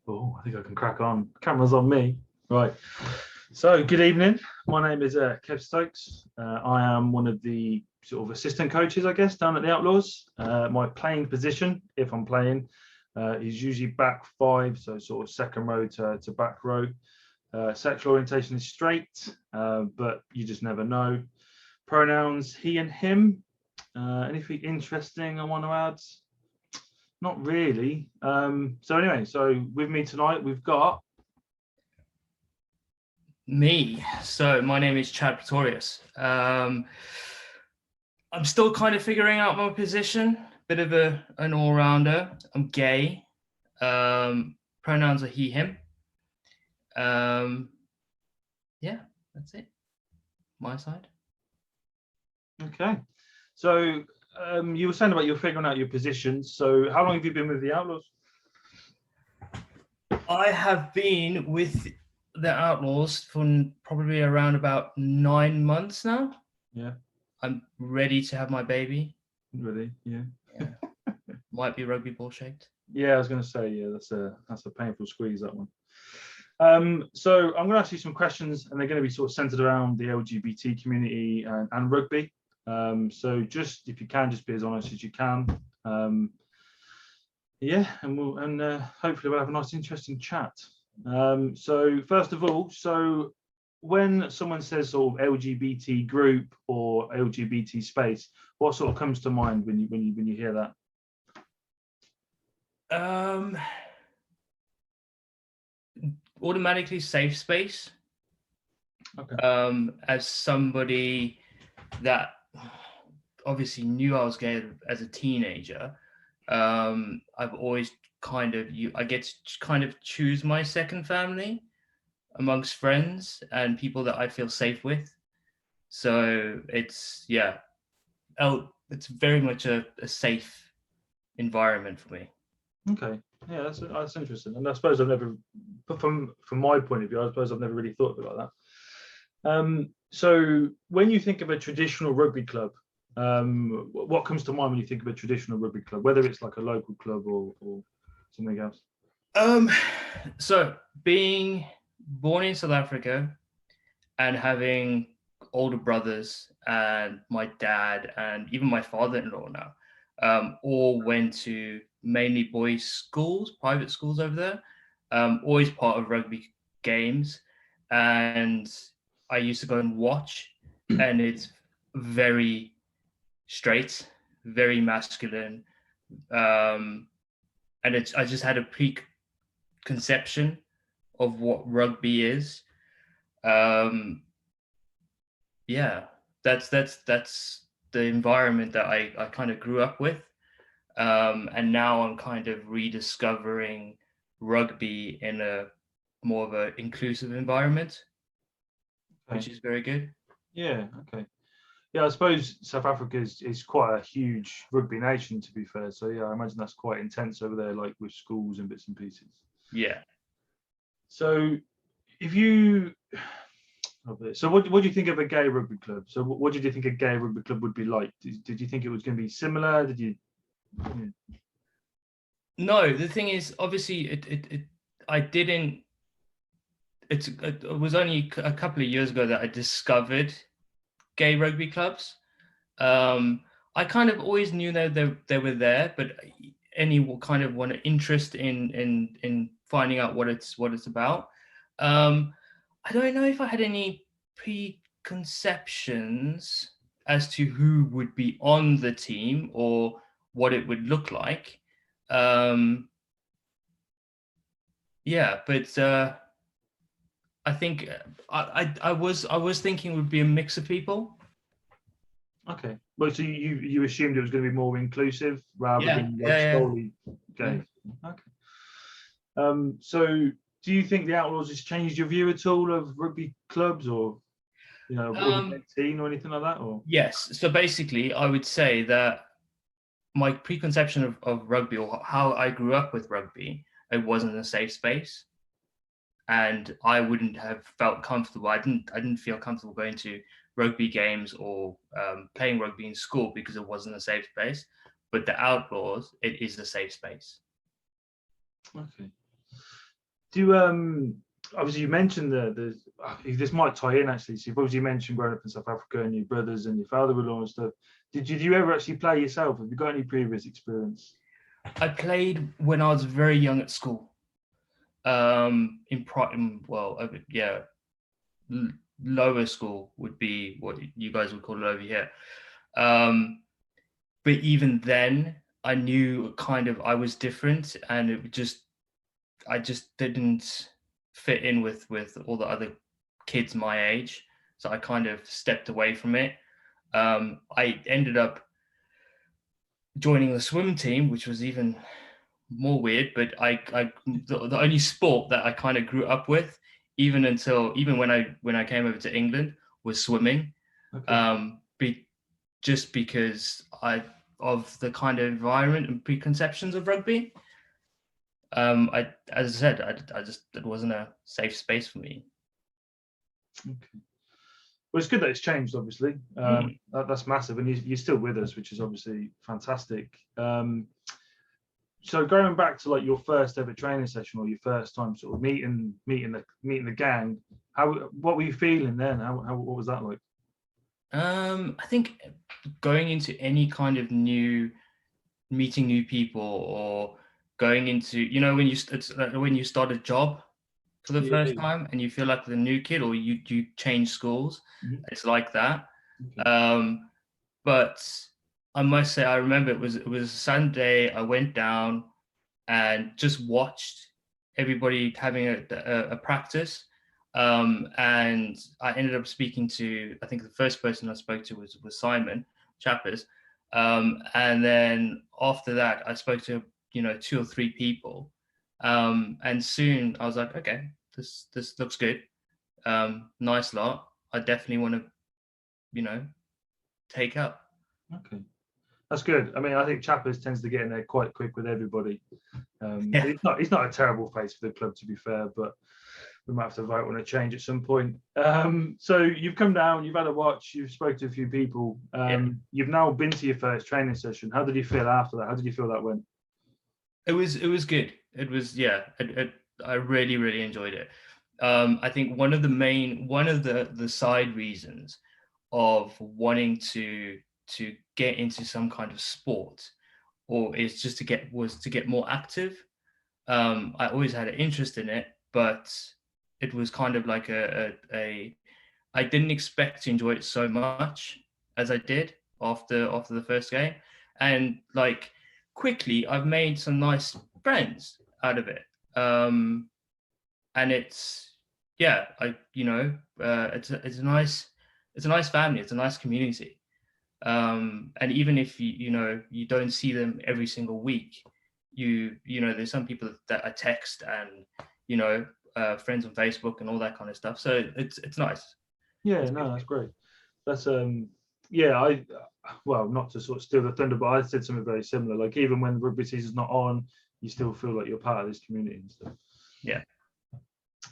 Oh, I think I can crack on. Camera's on me. Right. So, good evening. My name is Kev Stokes. I am one of the sort of assistant coaches, I guess, down at the Outlaws. My playing position, if I'm playing, is usually back five, so sort of second row to back row. Sexual orientation is straight, but you just never know. Pronouns he and him. Anything interesting I want to add? Not really. So anyway, so with me tonight, we've got Me. So my name is Pretorius. I'm still kind of figuring out my position. Bit of an all-rounder. I'm gay. Pronouns are he, him. Yeah, that's it. My side. Okay. So you were saying about you're figuring out your positions. So how long have you been with the Outlaws? I have been with the Outlaws for probably around about 9 months now. Yeah. I'm ready to have my baby. Really? Yeah. Might be rugby ball shaped. Yeah, I was going to say, yeah, that's a painful squeeze, that one. So I'm going to ask you some questions, and they're going to be sort of centered around the LGBT community and rugby. So just if you can, just be as honest as you can. Yeah, and hopefully we'll have a nice, interesting chat. So first of all, so when someone says sort of LGBT group or LGBT space, what sort of comes to mind when you hear that? Automatically safe space. Okay. As somebody that obviously knew I was gay as a teenager, I've always I get to kind of choose my second family amongst friends and people that I feel safe with. So it's it's very much a safe environment for me. Okay. Yeah, that's interesting. And I suppose I've never, from my point of view, I suppose I've never really thought of it like that. So when you think of a traditional rugby club, what comes to mind when you think of a traditional rugby club, whether it's like a local club or something else? So being born in South Africa and having older brothers and my dad and even my father-in-law now, all went to mainly boys' schools, private schools over there, always part of rugby games. And I used to go and watch, and it's very straight, very masculine. And I just had a preconception of what rugby is. Yeah, that's the environment that I kind of grew up with. And now I'm kind of rediscovering rugby in a more of an inclusive environment, which is very good. Yeah, okay. Yeah, I suppose South Africa is quite a huge rugby nation, to be fair. So yeah, I imagine that's quite intense over there, like with schools and bits and pieces. Yeah. So if you, so what do you think of a gay rugby club? So what did you think a gay rugby club would be like? Did you think it was going to be similar? Did you? Yeah. No, the thing is, obviously, I didn't. It was only a couple of years ago that I discovered gay rugby clubs. I kind of always knew that they were there, but any kind of one interest in finding out what it's about. I don't know if I had any preconceptions as to who would be on the team or what it would look like. Yeah, but I think I was thinking it would be a mix of people. Okay. Well, so you assumed it was going to be more inclusive rather than like Yeah. solely gay. Yeah. Okay. So do you think the Outlaws has changed your view at all of rugby clubs or or the team or anything like that? Or yes. So basically, I would say that my preconception of rugby or how I grew up with rugby, it wasn't a safe space, and I wouldn't have felt comfortable. I didn't feel comfortable going to rugby games or playing rugby in school because it wasn't a safe space. But the Outlaws, it is a safe space. okay. Obviously you mentioned this might tie in actually. So you've obviously mentioned growing up in South Africa and your brothers and your father-in-law and stuff. Did you ever actually play yourself? Have you got any previous experience? I played when I was very young at school. Lower school would be what you guys would call it over here. But even then, I knew kind of I was different, and I just didn't fit in with all the other kids my age. So I kind of stepped away from it. I ended up joining the swim team, which was even more weird. But the only sport that I kind of grew up with, even when I came over to England, was swimming. Okay. Just because of the kind of environment and preconceptions of rugby. As I said, it wasn't a safe space for me. Okay. Well, it's good that it's changed, obviously. That's massive, and you're still with us, which is obviously fantastic. So going back to like your first ever training session or your first time sort of meeting the gang, what were you feeling then? What was that like? I think going into any kind of meeting new people, or going into, when you start a job for the first time and you feel like the new kid, or you change schools. Mm-hmm. It's like that. Okay. But I must say, I remember it was a Sunday. I went down and just watched everybody having a practice. And I ended up speaking to, I think the first person I spoke to was Simon Chappers. And then after that, I spoke to, 2 or 3 people. And soon I was like, okay, this looks good. Nice lot. I definitely want to, take up. Okay. That's good. I mean, I think Chappers tends to get in there quite quick with everybody. Yeah. It's not a terrible face for the club, to be fair, but we might have to vote on a change at some point. So you've come down, you've had a watch, you've spoken to a few people. You've now been to your first training session. How did you feel after that? How did you feel that went? It was good. It was, I really, really enjoyed it. I think one of the side reasons of wanting to get into some kind of sport, or is just to get more active. I always had an interest in it, but it was kind of like I didn't expect to enjoy it so much as I did after the first game. And like quickly I've made some nice friends out of it. And it's it's a nice family, it's a nice community. And even if you don't see them every single week, there's some people that I text, and friends on Facebook and all that kind of stuff. So it's nice. Yeah, no, that's great. That's not to sort of steal the thunder, but I said something very similar. Like even when the rugby season's not on, you still feel like you're part of this community and stuff. Yeah.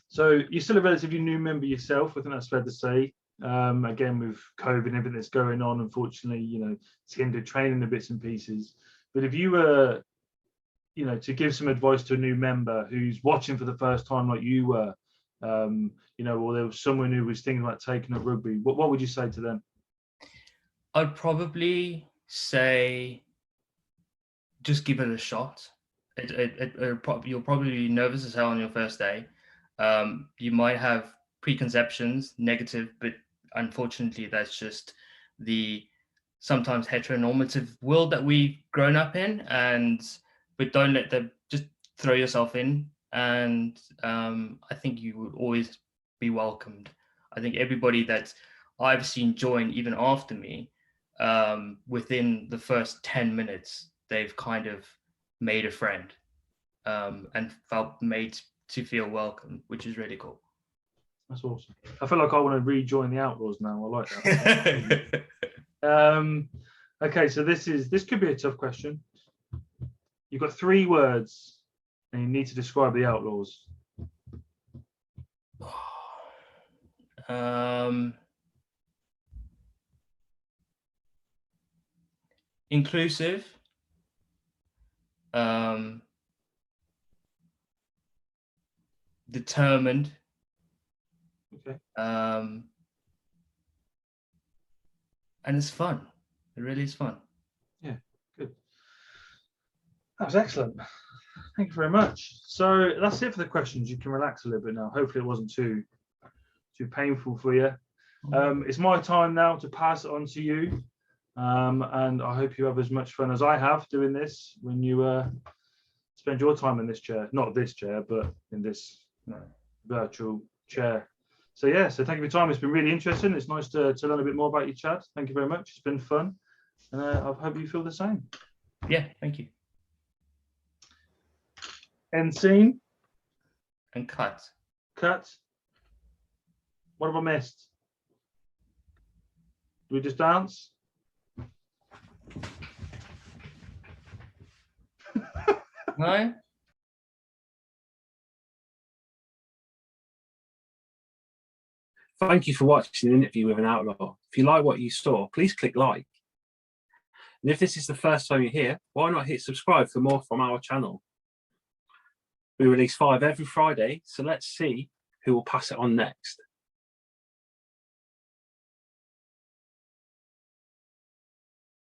So you're still a relatively new member yourself. I think that's fair to say. Again, with COVID and everything that's going on, unfortunately, it's hindered training the bits and pieces. But if you were, to give some advice to a new member who's watching for the first time, like you were, or there was someone who was thinking about taking up rugby, what would you say to them? I'd probably say just give it a shot. You'll probably be nervous as hell on your first day. You might have preconceptions, negative, but unfortunately, that's just the sometimes heteronormative world that we've grown up in. But don't let them, just throw yourself in. And I think you would always be welcomed. I think everybody that I've seen join, even after me, within the first 10 minutes, they've kind of made a friend, and felt made to feel welcome, which is really cool. That's awesome. I feel like I want to rejoin the Outlaws now. I like that. Okay, so this could be a tough question. You've got 3 words and you need to describe the Outlaws. Inclusive, determined. Okay. And it's fun. It really is fun. Yeah, good. That was excellent. Thank you very much. So that's it for the questions. You can relax a little bit now. Hopefully it wasn't too painful for you. It's my time now to pass it on to you. And I hope you have as much fun as I have doing this when you spend your time in this chair. Not this chair, but in this virtual chair. So yeah, so thank you for your time. It's been really interesting. It's nice to learn a bit more about you, Chad. Thank you very much. It's been fun. And I hope you feel the same. Yeah, thank you. End scene. And cut. Cut. What have I missed? Do we just dance? No? Thank you for watching the interview with an outlaw. If you like what you saw, please click like. And if this is the first time you're here, why not hit subscribe for more from our channel? We release 5 every Friday, so let's see who will pass it on next.